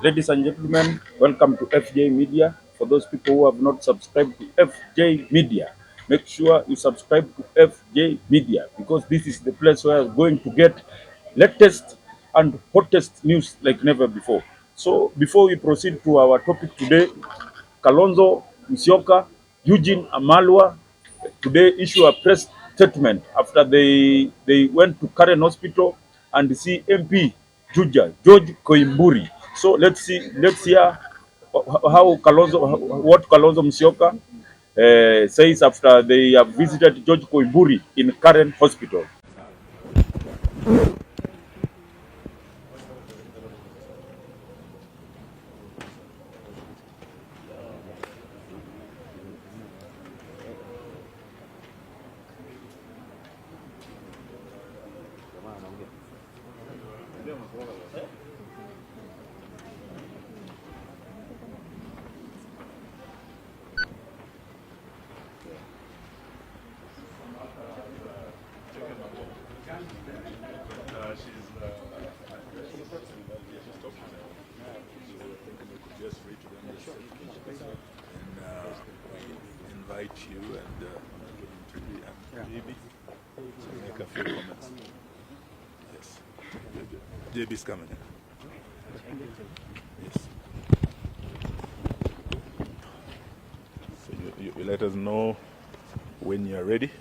Ladies and gentlemen, welcome to FJ Media. For those people who have not subscribed to FJ Media, make sure you subscribe to FJ Media because this is the place where you're going to get latest and hottest news like never before. So before we proceed to our topic today, Kalonzo Musyoka, Eugene Amalwa today issue a press statement after they went to Karen Hospital and see MP Juja, George Koimburi. So let's hear how what Kalonzo Musyoka says after they have visited George Koimburi in Karen Hospital. Invite you and JB to make a few comments. Yes. JB's coming in. Yes. So you let us know when you're ready.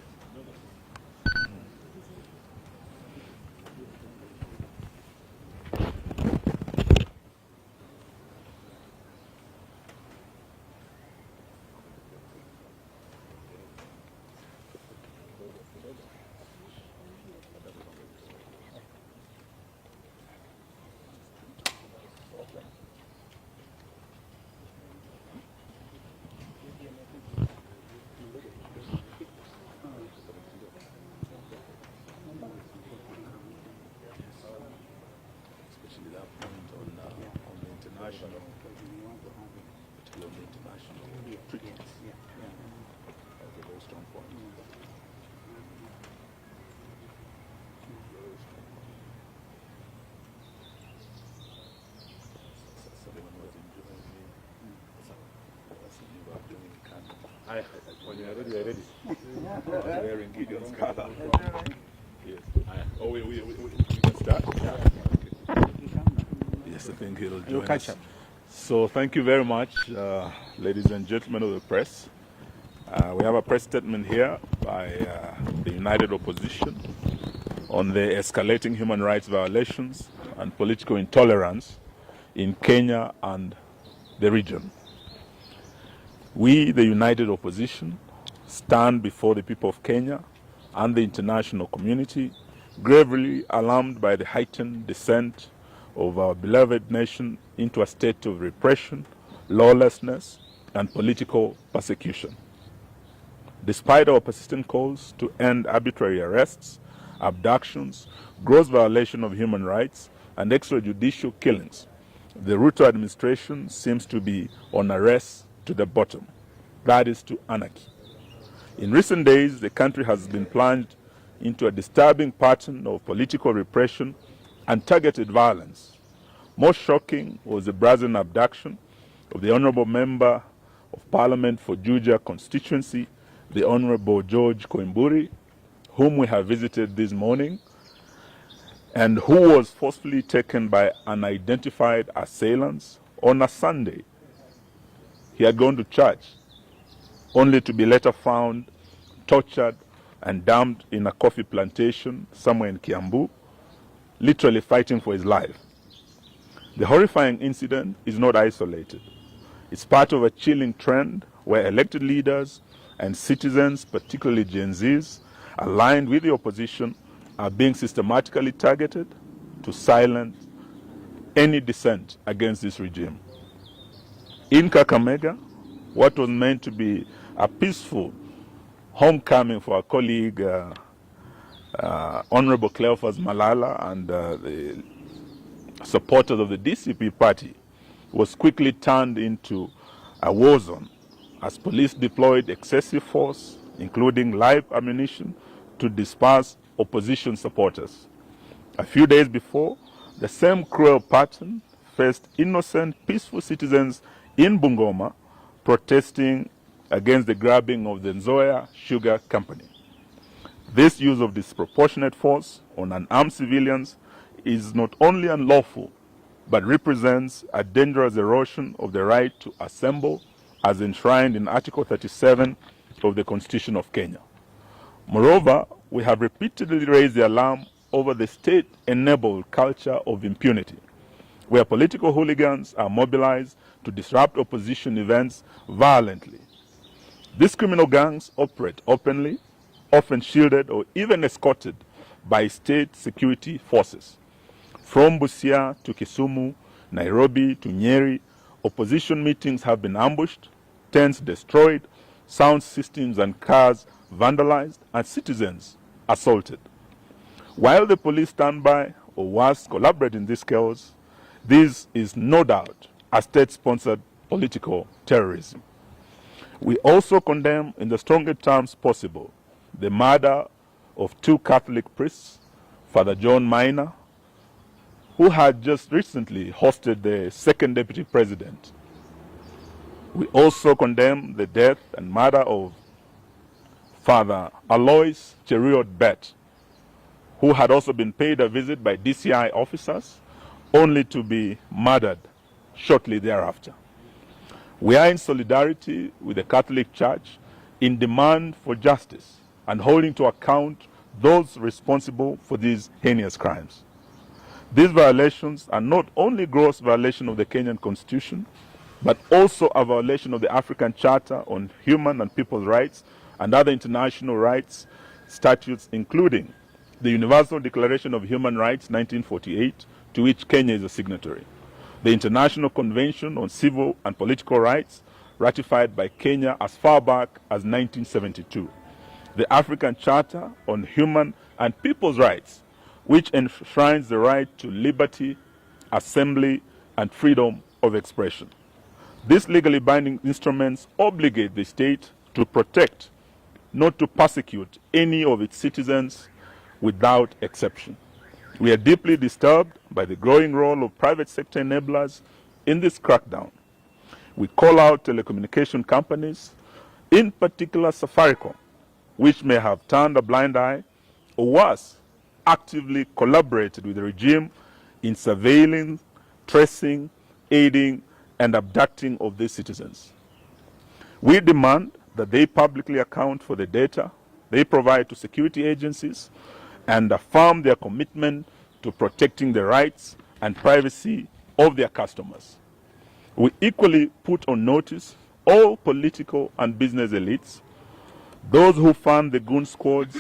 When you're ready, we're ready. Wearing Gideon's color. Yes. Oh, we can start? Yeah. Okay. Yes, I think he'll join us. So thank you very much, ladies and gentlemen of the press. We have a press statement here by the United Opposition on the escalating human rights violations and political intolerance in Kenya and the region. We, the United Opposition, stand before the people of Kenya and the international community, gravely alarmed by the heightened descent of our beloved nation into a state of repression, lawlessness, and political persecution. Despite our persistent calls to end arbitrary arrests, abductions, gross violation of human rights, and extrajudicial killings, the Ruto administration seems to be on a race to the bottom, that is to anarchy. In recent days, the country has been plunged into a disturbing pattern of political repression and targeted violence. Most shocking was the brazen abduction of the Honorable Member of Parliament for Juja constituency, the Honorable George Koimburi, whom we have visited this morning, and who was forcefully taken by unidentified assailants on a Sunday. He had gone to church, only to be later found tortured and dumped in a coffee plantation somewhere in Kiambu, literally fighting for his life. The horrifying incident is not isolated. It's part of a chilling trend where elected leaders and citizens, particularly Gen Zs, aligned with the opposition, are being systematically targeted to silence any dissent against this regime. In Kakamega, what was meant to be a peaceful homecoming for our colleague, Honorable Cleophas Malala and the supporters of the DCP party, was quickly turned into a war zone as police deployed excessive force, including live ammunition, to disperse opposition supporters. A few days before, the same cruel pattern faced innocent, peaceful citizens in Bungoma protesting against the grabbing of the Nzoia Sugar Company. This use of disproportionate force on unarmed civilians is not only unlawful, but represents a dangerous erosion of the right to assemble as enshrined in Article 37 of the Constitution of Kenya. Moreover, we have repeatedly raised the alarm over the state-enabled culture of impunity, where political hooligans are mobilized to disrupt opposition events violently. These criminal gangs operate openly, often shielded or even escorted by state security forces. From Busia to Kisumu, Nairobi to Nyeri, opposition meetings have been ambushed, tents destroyed, sound systems and cars vandalized, and citizens assaulted. While the police stand by, or worse, collaborate in this chaos, this is no doubt a state-sponsored political terrorism. We also condemn in the strongest terms possible the murder of 2 Catholic priests, Father John Minor, who had just recently hosted the second deputy president. We also condemn the death and murder of Father Alois Cheruiyot Bet, who had also been paid a visit by DCI officers, only to be murdered shortly thereafter. We are in solidarity with the Catholic Church in demand for justice and holding to account those responsible for these heinous crimes. These violations are not only gross violation of the Kenyan Constitution, but also a violation of the African Charter on Human and People's Rights and other international rights statutes, including the Universal Declaration of Human Rights 1948, to which Kenya is a signatory, the International Convention on Civil and Political Rights, ratified by Kenya as far back as 1972, the African Charter on Human and People's Rights, which enshrines the right to liberty, assembly, and freedom of expression. These legally binding instruments obligate the state to protect, not to persecute, any of its citizens without exception. We are deeply disturbed by the growing role of private sector enablers in this crackdown. We call out telecommunication companies, in particular Safaricom, which may have turned a blind eye, or worse, actively collaborated with the regime in surveilling, tracing, aiding, and abducting of these citizens. We demand that they publicly account for the data they provide to security agencies and affirm their commitment to protecting the rights and privacy of their customers. We equally put on notice all political and business elites, those who fund the goon squads,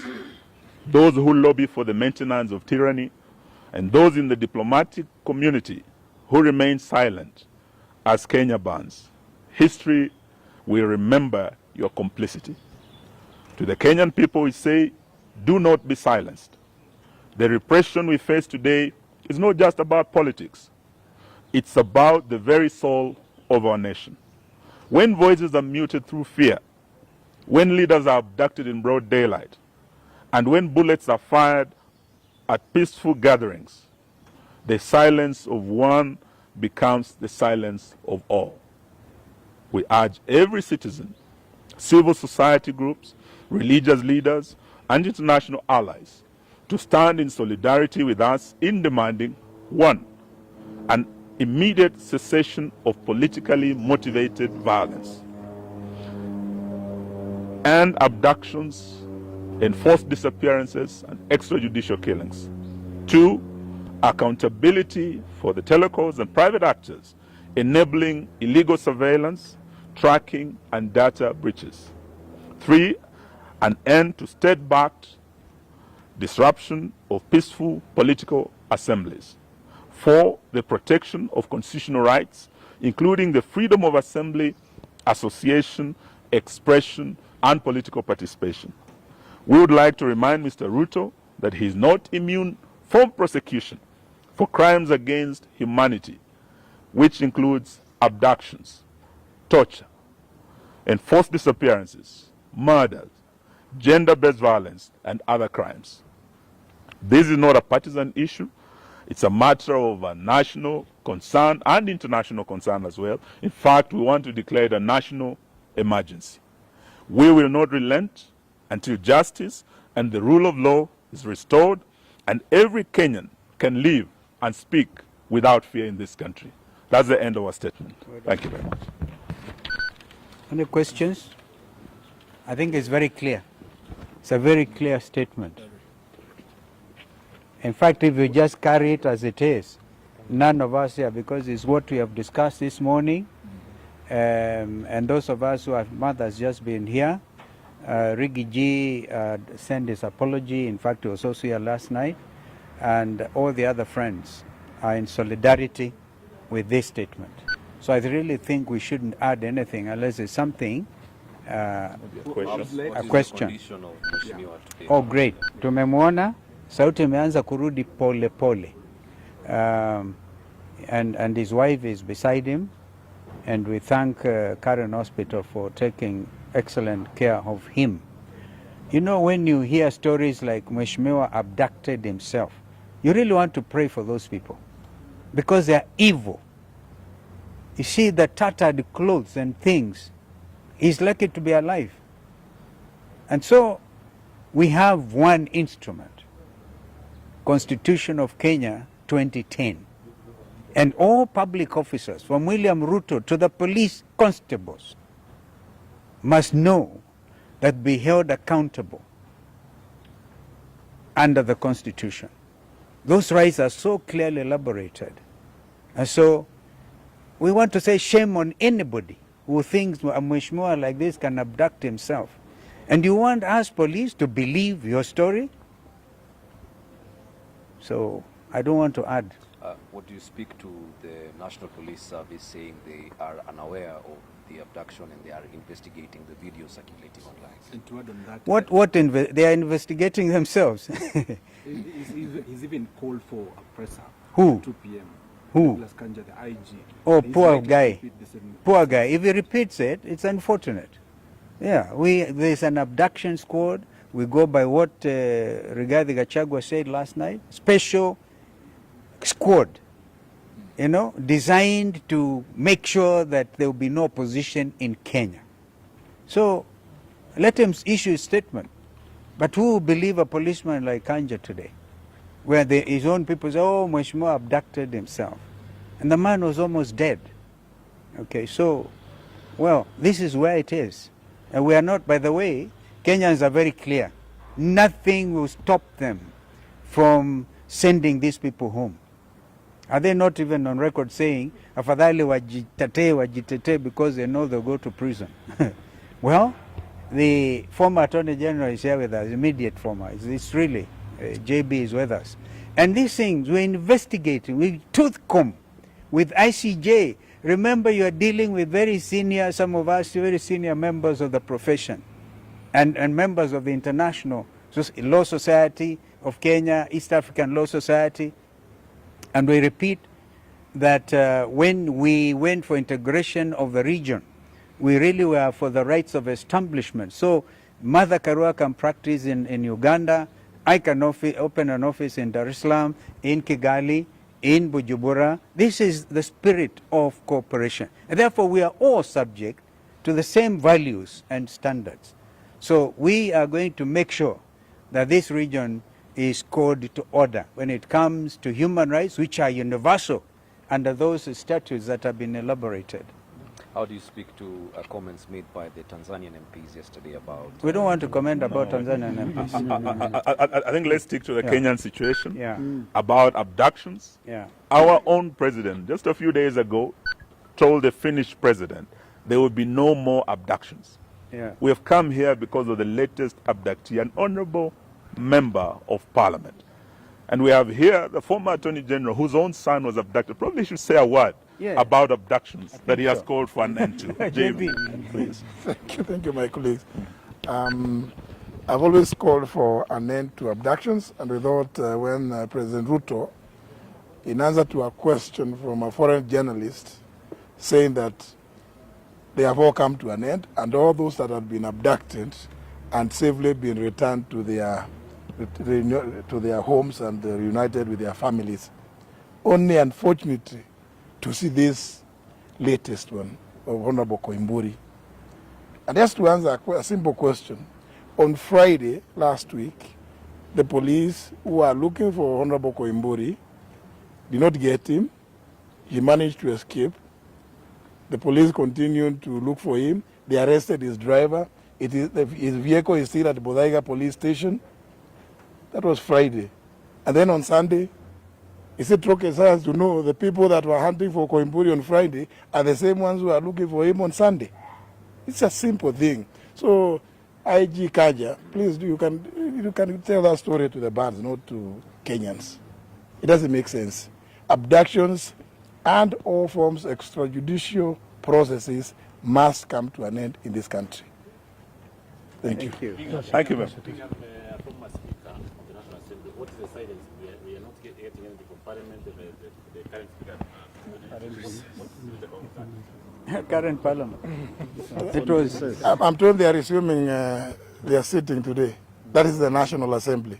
those who lobby for the maintenance of tyranny, and those in the diplomatic community who remain silent as Kenya burns. History will remember your complicity. To the Kenyan people, we say, do not be silenced. The repression we face today is not just about politics. It's about the very soul of our nation. When voices are muted through fear, when leaders are abducted in broad daylight, and when bullets are fired at peaceful gatherings, the silence of one becomes the silence of all. We urge every citizen, civil society groups, religious leaders, and international allies to stand in solidarity with us in demanding, 1, an immediate cessation of politically motivated violence and abductions, enforced disappearances, and extrajudicial killings. 2, accountability for the telecos and private actors enabling illegal surveillance, tracking, and data breaches. 3, an end to state-backed disruption of peaceful political assemblies. 4, the protection of constitutional rights, including the freedom of assembly, association, expression, and political participation. We would like to remind Mr. Ruto that he is not immune from prosecution for crimes against humanity, which includes abductions, torture, enforced disappearances, murders, gender-based violence, and other crimes. This is not a partisan issue. It's a matter of a national concern and international concern as well. In fact, we want to declare it a national emergency. We will not relent until justice and the rule of law is restored and every Kenyan can live and speak without fear in this country. That's the end of our statement. Thank you very much. Any questions? I think it's very clear. It's a very clear statement. In fact, if you just carry it as it is, none of us here, because it's what we have discussed this morning, and those of us who have mothers just been here, Rigi G sent his apology. In fact, he was also here last night, and all the other friends are in solidarity with this statement. So I really think we shouldn't add anything unless it's something, a question. Oh, great. Tumemwona, sauti imeanza kurudi pole pole. And his wife is beside him, and we thank Karen Hospital for taking excellent care of him. You know, when you hear stories like Mheshimiwa abducted himself, you really want to pray for those people because they are evil. You see the tattered clothes and things. He's lucky to be alive. And so we have one instrument, Constitution of Kenya 2010. And all public officers, from William Ruto to the police constables, must know that be held accountable under the Constitution. Those rights are so clearly elaborated. And so we want to say shame on anybody who thinks a Mheshimiwa like this can abduct himself. And you want us police to believe your story? So I don't want to add. What do you speak to the National Police Service saying they are unaware of the abduction and they are investigating the video circulating online? And to add on that, They are investigating themselves. he's even called for a presser. Who? 2 p.m. Who? Plus KANJA, the IG. Oh, He's poor likely to guy. repeat the same- Poor guy. If he repeats it, it's unfortunate. Yeah, there's an abduction squad. We go by what Rigathi Gachagua said last night. Special squad, you know, designed to make sure that there will be no opposition in Kenya. So let him issue a statement. But who will believe a policeman like KANJA today? Where his own people say, oh, Mheshimiwa abducted himself. And the man was almost dead. Okay, so, well, this is where it is. And we are not, by the way, Kenyans are very clear. Nothing will stop them from sending these people home. Are they not even on record saying, afadhali wajitetee because they know they'll go to prison? Well, the former Attorney General is here with us, immediate former. It's really, JB is with us. And these things, we're investigating with tooth comb, with ICJ. Remember, you are dealing with very senior, some of us, very senior members of the profession and members of the International Law Society of Kenya, East African Law Society. And we repeat that when we went for integration of the region, we really were for the rights of establishment. So Mother Karua can practice in Uganda. I can open an office in Dar es Salaam, in Kigali, in Bujumbura. This is the spirit of cooperation. And therefore, we are all subject to the same values and standards. So we are going to make sure that this region is called to order when it comes to human rights, which are universal under those statutes that have been elaborated. How do you speak to comments made by the Tanzanian MPs yesterday about... We don't want to comment about Tanzanian MPs. I think let's stick to the Kenyan situation. Yeah. About abductions. Yeah. Our own president, just a few days ago, told the Finnish president there will be no more abductions. Yeah. We have come here because of the latest abductee, an honorable member of parliament. And we have here the former Attorney General whose own son was abducted. Probably should say a word about abductions that he has called for an end to. JB, please. Thank you, my colleagues. I've always called for an end to abductions, and we thought when President Ruto, in answer to a question from a foreign journalist, saying that they have all come to an end, and all those that have been abducted and safely been returned to their homes and reunited with their families. only unfortunately to see this latest one of Honorable Koimburi. And just to answer a simple question, on Friday last week, the police who are looking for Honorable Koimburi did not get him. He managed to escape. The police continued to look for him. They arrested his driver. His vehicle is still at the Bodaiga police station. That was Friday. And then on Sunday, he said rocket science to know the people that were hunting for Koimburi on Friday are the same ones who are looking for him on Sunday. It's a simple thing. So, IG KANJA, please you can tell that story to the bands, not to Kenyans. It doesn't make sense. Abductions and all forms of extrajudicial processes must come to an end in this country. Thank you. Thank you, ma'am. Former Speaker of the National Assembly, what is the silence? We are not getting anything from Parliament, the current Speaker. Current Parliament. It was. I'm told they are resuming their sitting today. That is the National Assembly.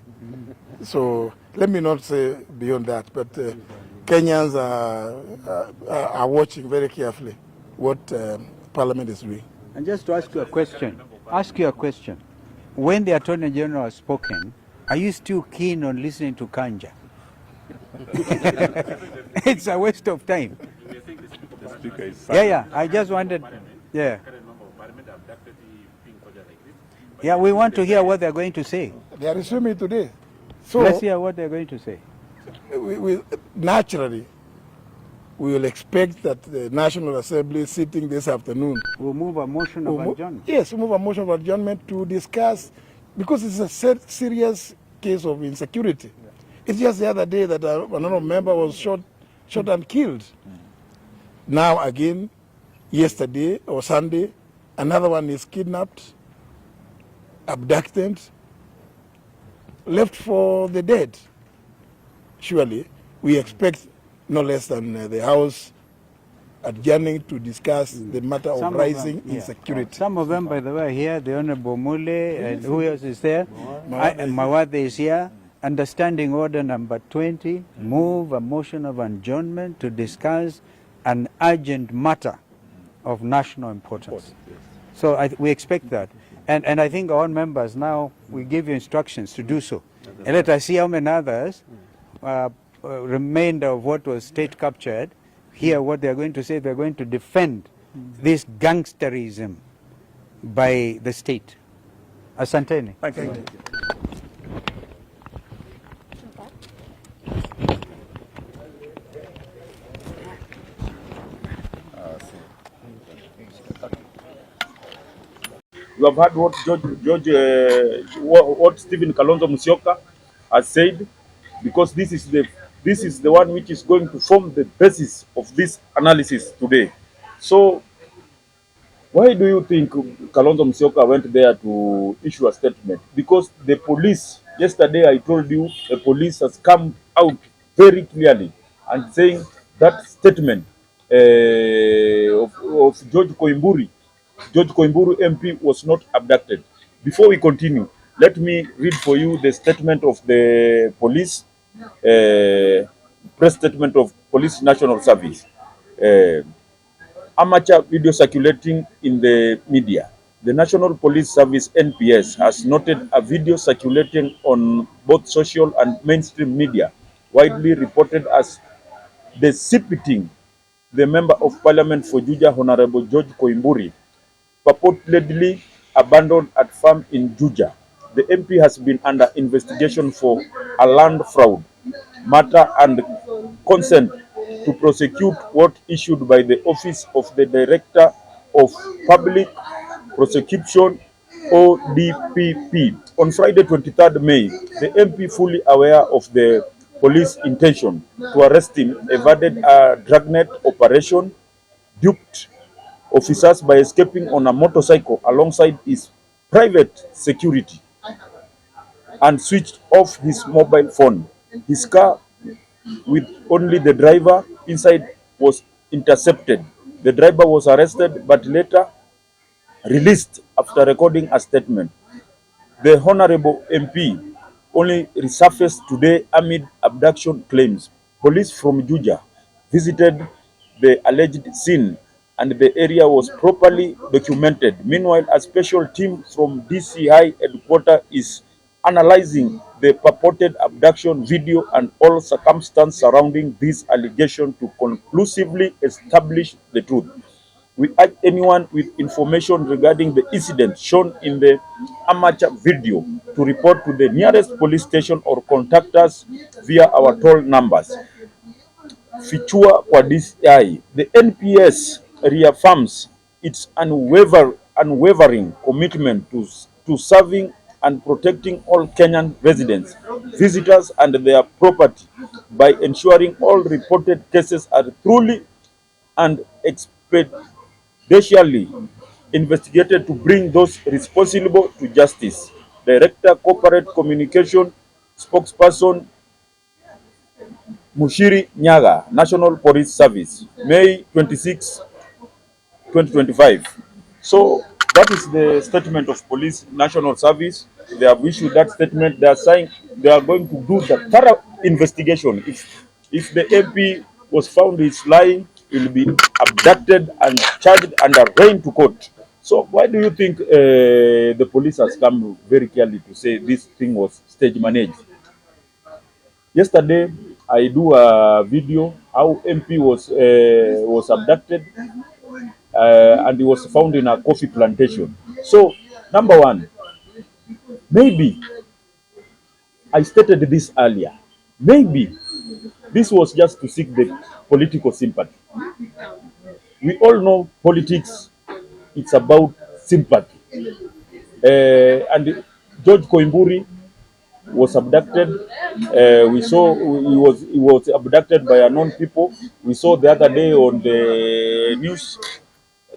So let me not say beyond that, but Kenyans are watching very carefully what Parliament is doing. And just to ask you a question, when the Attorney General has spoken, are you still keen on listening to KANJA? It's a waste of time. The speaker is Yeah, I just wanted, yeah. Yeah, we want to hear what they're going to say. They are resuming today. So Let's hear what they're going to say. Naturally, we will expect that the National Assembly sitting this afternoon. We'll move a motion of adjournment. Yes, we'll move a motion of adjournment to discuss, because it's a serious case of insecurity. Yeah. It's just the other day that another member was shot and killed. Now again, yesterday or Sunday, another one is kidnapped, abducted, left for the dead. Surely, we expect no less than the House adjourning to discuss the matter of rising insecurity. Some of them, by the way, are here. The Honorable Mule, and who else is there? Mawade is here. Understanding order number 20, move a motion of adjournment to discuss an urgent matter of national importance. So we expect that. And I think our members now, we give you instructions to do so. And let us see how many others remainder of what was state captured, hear what they are going to say. They are going to defend this gangsterism by the state. Asanteni. Thank you. You have heard what what Stephen Kalonzo Musyoka has said, because this is the one which is going to form the basis of this analysis today. So why do you think Kalonzo Musyoka went there to issue a statement? Because the police, yesterday I told you, the police has come out very clearly and saying that statement of George Koimburi MP was not abducted. Before we continue, let me read for you the statement of the police, press statement of Police National Service. Amateur video circulating in the media. The National Police Service NPS has noted a video circulating on both social and mainstream media, widely reported as depicting the Member of Parliament for Juja, Honorable George Koimburi, purportedly abandoned at farm in Juja. The MP has been under investigation for a land fraud matter and consent to prosecute what issued by the Office of the Director of Public Prosecution, ODPP. On Friday, 23rd May, the MP, fully aware of the police intention to arrest him, evaded a dragnet operation, duped officers by escaping on a motorcycle alongside his private security, and switched off his mobile phone. His car, with only the driver inside, was intercepted. The driver was arrested but later released after recording a statement. The Honorable MP only resurfaced today amid abduction claims. Police from Juja visited the alleged scene and the area was properly documented. Meanwhile, a special team from DCI headquarters is analyzing the purported abduction video and all circumstances surrounding this allegation to conclusively establish the truth. We urge anyone with information regarding the incident shown in the amateur video to report to the nearest police station or contact us via our toll numbers. Fichua kwa DCI. The NPS reaffirms its unwavering commitment to serving and protecting all Kenyan residents, visitors, and their property by ensuring all reported cases are truly and expeditiously investigated to bring those responsible to justice. Director Corporate Communication Spokesperson Mushiri Nyaga, National Police Service, May 26, 2025. So that is the statement of Police National Service. They have issued that statement. They are saying they are going to do the thorough investigation. If the MP was found is lying, he will be abducted and charged and arraigned to court. So why do you think the police has come very clearly to say this thing was stage managed? Yesterday, I do a video how MP was abducted and he was found in a coffee plantation. So, number one, maybe I stated this earlier. Maybe this was just to seek the political sympathy. We all know politics; it's about sympathy. And George Koimburi was abducted. We saw he was abducted by unknown people. We saw the other day on the news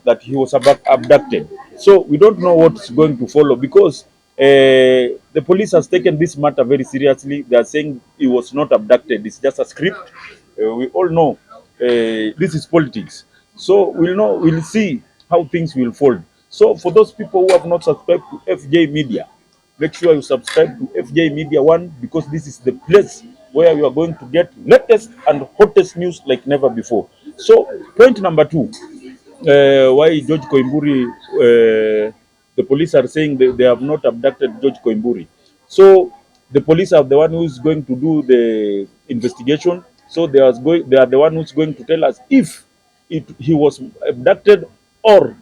that he was abducted. So we don't know what's going to follow because the police has taken this matter very seriously. They are saying he was not abducted. It's just a script. We all know this is politics. So we'll see how things will fold. So for those people who have not subscribed to FJ Media, make sure you subscribe to FJ Media 1 because this is the place where you are going to get latest and hottest news like never before. So point number 2, why George Koimburi, the police are saying they have not abducted George Koimburi. So the police are the one who's going to do the investigation. So they are the one who's going to tell us if he was abducted or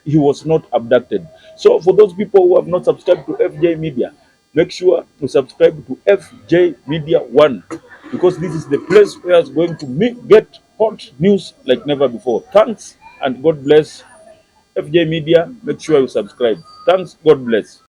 he was not abducted. So for those people who have not subscribed to FJ Media, make sure to subscribe to FJ Media 1 because this is the place where it's going to get hot news like never before. Thanks and God bless. FJ Media, make sure you subscribe. Thanks, God bless.